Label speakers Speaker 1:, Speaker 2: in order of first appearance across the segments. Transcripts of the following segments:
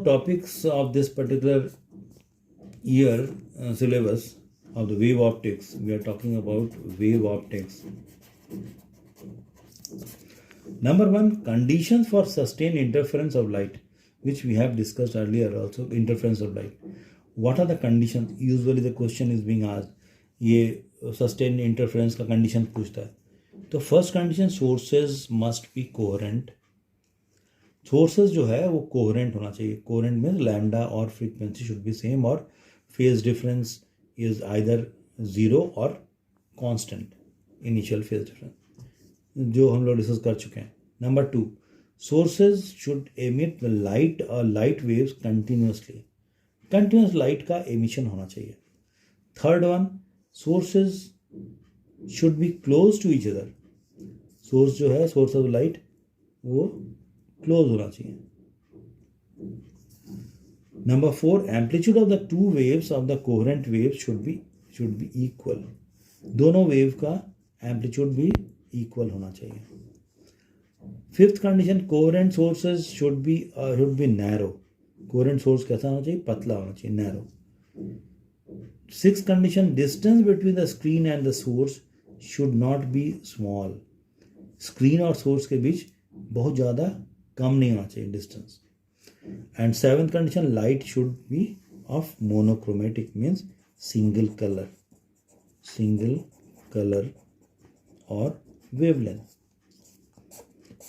Speaker 1: topics of this particular year syllabus of the wave optics. We are talking about wave optics. Number 1, conditions for sustained interference of light, which we have discussed earlier also. Interference of light. What are the conditions? Usually the question is being asked. ये sustained interference का condition पूछता है. तो first condition, sources must be coherent. Sources जो है वो coherent होना चाहिए. कोहेरेंट मीन्स लैम्डा और फ्रीक्वेंसी शुड बी सेम और फेज डिफरेंस इज आइदर 0 और कांस्टेंट. इनिशियल फेज डिफरेंस जो हम लोग डिस्कस कर चुके हैं. Number 2, sources should emit the light और light waves continuously. Continuous light का एमिशन होना चाहिए. Third one, sources should be close to each other. Source जो है, सोर्स ऑफ लाइट, वो क्लोज होना चाहिए. Number 4, amplitude of the two waves of the coherent wave should be equal. दोनों wave का एम्पलीट्यूड भी इक्वल होना चाहिए. Fifth condition, coherent sources should be narrow. Coherent source कैसा होना चाहिए? पतला होना चाहिए, narrow. Sixth condition, distance between the screen and the source should not be small. Screen और सोर्स के बीच बहुत ज़्यादा कम नहीं होना चाहिए distance. And seventh condition, light should be of monochromatic means single colour और वेवलेंथ.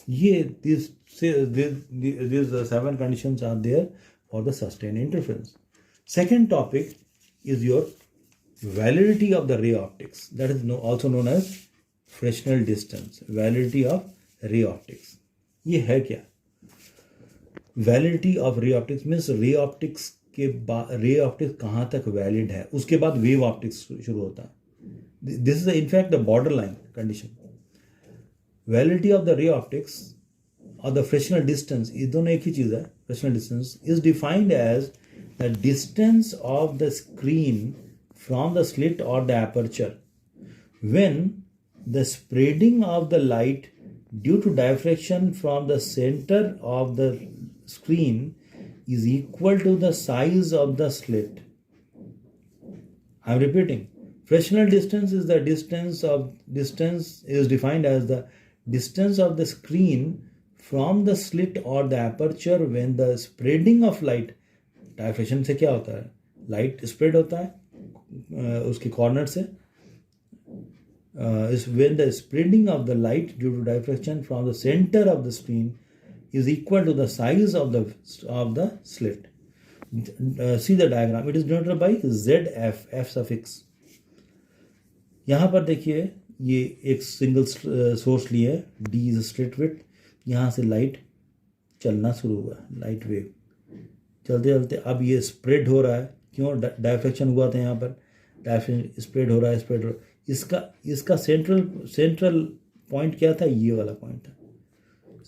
Speaker 1: ये these 7 conditions are there for the sustained interference. Second topic is your validity of the ray optics. That is also known as Fresnel distance. Validity of ray optics. ये है क्या? Validity of ray optics means ray optics के बाद ray optics कहाँ तक valid है, उसके बाद wave optics शुरू होता है. This is in fact the borderline condition. Validity of the ray optics or the Fresnel distance, ये दोनों एक ही चीज़ है. Fresnel distance is defined as the distance of the screen from the slit or the aperture when the spreading of the light due to diffraction from the center of the screen is equal to the size of the slit. I am repeating. Fresnel distance is the distance is defined as the distance of the screen from the slit or the aperture when the spreading of light. Diffraction से क्या होता है? Light spread होता है उसके corner से. Is when the spreading of the light due to diffraction from the center of the screen is equal to the size of the slit. See the diagram. It is denoted by ZF, F suffix. यहाँ पर देखिए, ये एक single source लिए, D is slit width. यहाँ से light चलना शुरू हुआ, लाइट वेव चलते चलते अब ये स्प्रेड हो रहा है. क्यों? डायफ्रैक्शन हुआ था यहाँ पर, डायफ्रैक्शन स्प्रेड हो रहा है. इसका सेंट्रल पॉइंट क्या था? ये वाला पॉइंट था.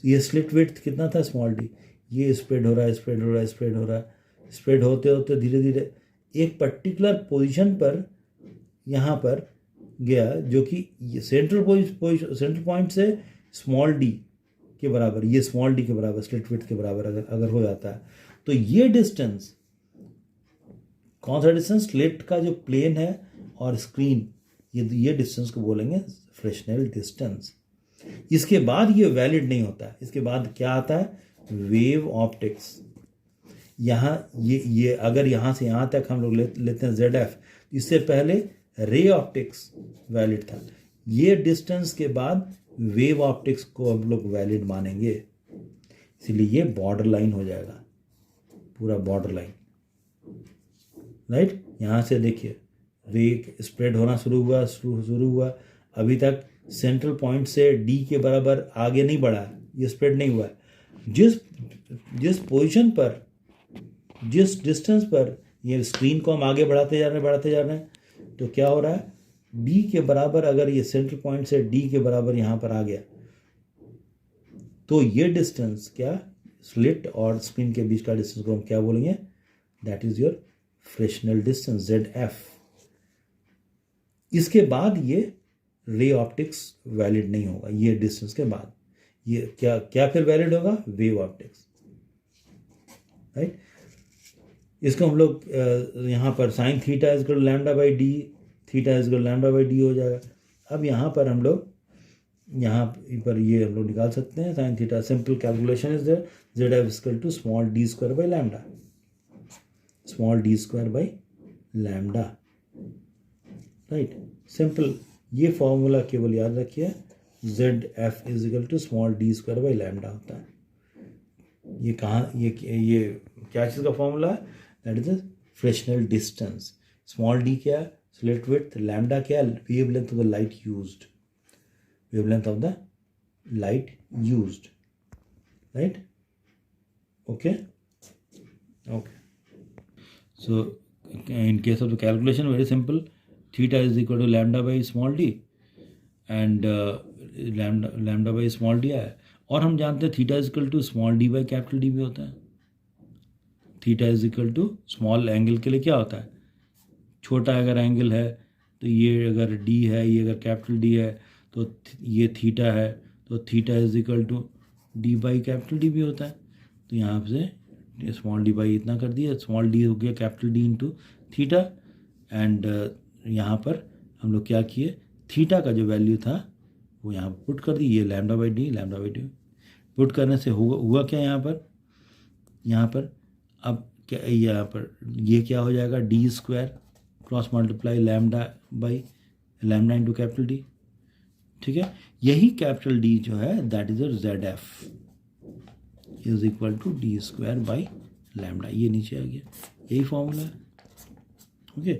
Speaker 1: ये स्लिट विड्थ कितना था? Small D. ये स्प्रेड हो रहा है. स्प्रेड होते होते धीरे धीरे एक पर्टिकुलर पोजीशन पर यहाँ पर गया, जो कि सेंट्रल पॉइंट से स्मॉल डी के बराबर, ये स्मॉल डी के बराबर, स्लिट विड्थ के बराबर अगर हो जाता है, तो ये डिस्टेंस, कौन सा डिस्टेंस? स्लिट का जो प्लेन है और स्क्रीन, ये डिस्टेंस को बोलेंगे फ्रेस्नेल डिस्टेंस. इसके बाद ये वैलिड नहीं होता है. इसके बाद क्या आता है? Wave optics. यहाँ ये अगर यहाँ से यहाँ तक हम लोग लेते हैं ZF, इससे पहले रे ऑप्टिक्स वैलिड था. ये डिस्टेंस के बाद वेव ऑप्टिक्स को हम लोग वैलिड मानेंगे. इसलिए ये बॉर्डर लाइन हो जाएगा, पूरा बॉर्डर लाइन. राइट? यहाँ से देखिए रे स्प्रेड होना शुरू हुआ. अभी तक सेंट्रल पॉइंट से D के बराबर आगे नहीं बढ़ा, ये स्प्रेड नहीं हुआ. जिस पोजीशन पर, जिस डिस्टेंस पर ये स्क्रीन को हम आगे बढ़ाते जा रहे हैं, तो क्या हो रहा है? D के बराबर, अगर ये सेंट्रल पॉइंट से D के बराबर यहाँ पर आ गया, तो ये डिस्टेंस क्या? स्लिट और स्क्रीन के बीच का डिस्टेंस को हम क्या बोलेंगे? That is your Fresnel distance, ZF. इसके बाद ये रे ऑप्टिक्स वैलिड नहीं होगा. ये डिस्टेंस के बाद ये क्या फिर वैलिड होगा? Wave optics. राइट? इसको हम लोग यहाँ पर sine theta is equal to lambda by D, theta is equal to lambda by D हो जाएगा। अब यहाँ पर हम लोग यहाँ पर ये हम लोग निकाल सकते हैं sine theta. Simple calculation is there, Z F equal to small D square by lambda, small D square by lambda, right. Simple, ये फॉर्मूला केवल याद रखिए, Z F is equal to small D square by lambda होता है। ये कहाँ, ये क्या चीज़ का फॉर्मूला है? That is Fresnel distance. Small D क्या है? Slit width. लैम्डा क्या है? Wavelength of the light used, wavelength of the light used, right? Okay. So in case of the calculation, very simple, theta is equal to lambda by small d, and lambda by small d है। और हम जानते हैं theta is equal to small D by capital D भी होता है। Theta is equal to small angle के लिए क्या होता है? छोटा अगर एंगल है तो ये अगर डी है, ये अगर कैपिटल डी है तो ये थीटा है, तो theta is equal to D by capital D भी होता है। तो यहाँ से स्मॉल डी बाई इतना कर दिया, स्मॉल डी हो गया capital D into theta, and यहाँ पर हम लोग क्या किए, थीटा का जो वैल्यू था वो यहाँ पुट कर दी, ये लैम्डा बाई डी पुट करने से हुआ क्या यहाँ पर अब क्या, यहाँ पर ये क्या हो जाएगा, D square cross multiply lambda by lambda into capital D, ठीक है। यही कैपिटल डी जो है that is Z F is equal to D square by lambda, ये नीचे आ गया, यही फॉर्मूला है। ओके।